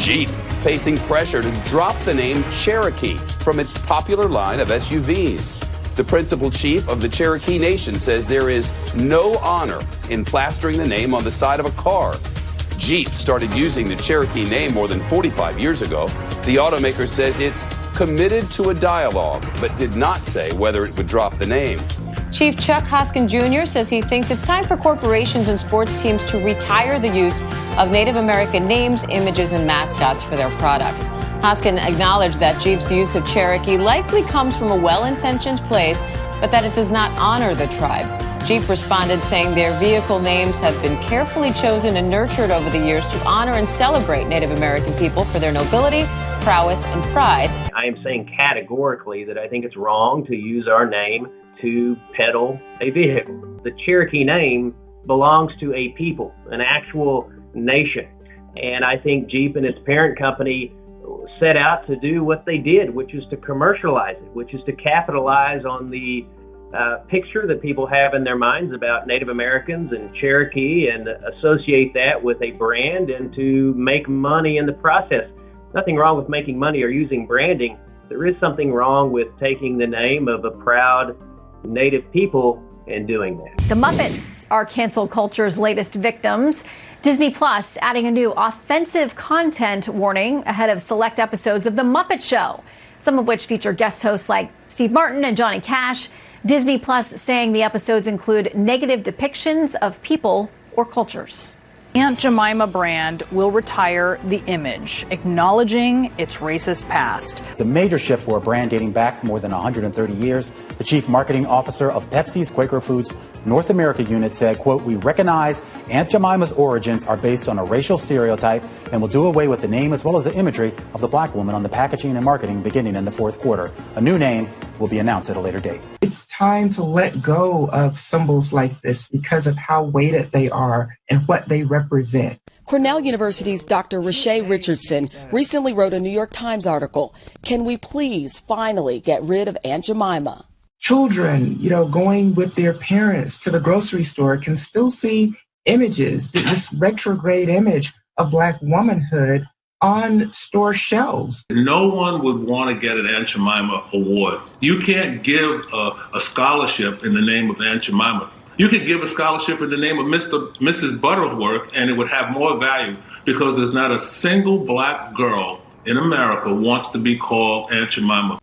Jeep facing pressure to drop the name Cherokee from its popular line of SUVs. The principal chief of the Cherokee Nation says there is no honor in plastering the name on the side of a car. Jeep started using the Cherokee name more than 45 years ago. The automaker says it's committed to a dialogue, but did not say whether it would drop the name. Chief Chuck Hoskin Jr. says he thinks it's time for corporations and sports teams to retire the use of Native American names, images, and mascots for their products. Hoskin acknowledged that Jeep's use of Cherokee likely comes from a well-intentioned place, but that it does not honor the tribe. Jeep responded saying their vehicle names have been carefully chosen and nurtured over the years to honor and celebrate Native American people for their nobility, prowess, and pride. I am saying categorically that I think it's wrong to use our name to peddle a vehicle. The Cherokee name belongs to a people, an actual nation. And I think Jeep and its parent company set out to do what they did, which is to commercialize it, which is to capitalize on the picture that people have in their minds about Native Americans and Cherokee and associate that with a brand and to make money in the process. Nothing wrong with making money or using branding. There is something wrong with taking the name of a proud Native people and doing that. The Muppets are cancel culture's latest victims. Disney Plus adding a new offensive content warning ahead of select episodes of The Muppet Show, some of which feature guest hosts like Steve Martin and Johnny Cash. Disney Plus saying the episodes include negative depictions of people or cultures. Aunt Jemima brand will retire the image, acknowledging its racist past. It's a major shift for a brand dating back more than 130 years. The chief marketing officer of Pepsi's Quaker Foods North America unit said, quote, "We recognize Aunt Jemima's origins are based on a racial stereotype and will do away with the name as well as the imagery of the black woman on the packaging and marketing beginning in the fourth quarter. A new name will be announced at a later date." It's time to let go of symbols like this because of how weighted they are and what they represent. Cornell University's Dr. Rashay Richardson recently wrote a New York Times article, "Can we please finally get rid of Aunt Jemima?" Children, going with their parents to the grocery store can still see images, this retrograde image of Black womanhood on store shelves. No one would want to get an Aunt Jemima award. You can't give a scholarship in the name of Aunt Jemima. You could give a scholarship in the name of Mrs. Butterworth, and it would have more value because there's not a single black girl in America wants to be called Aunt Jemima.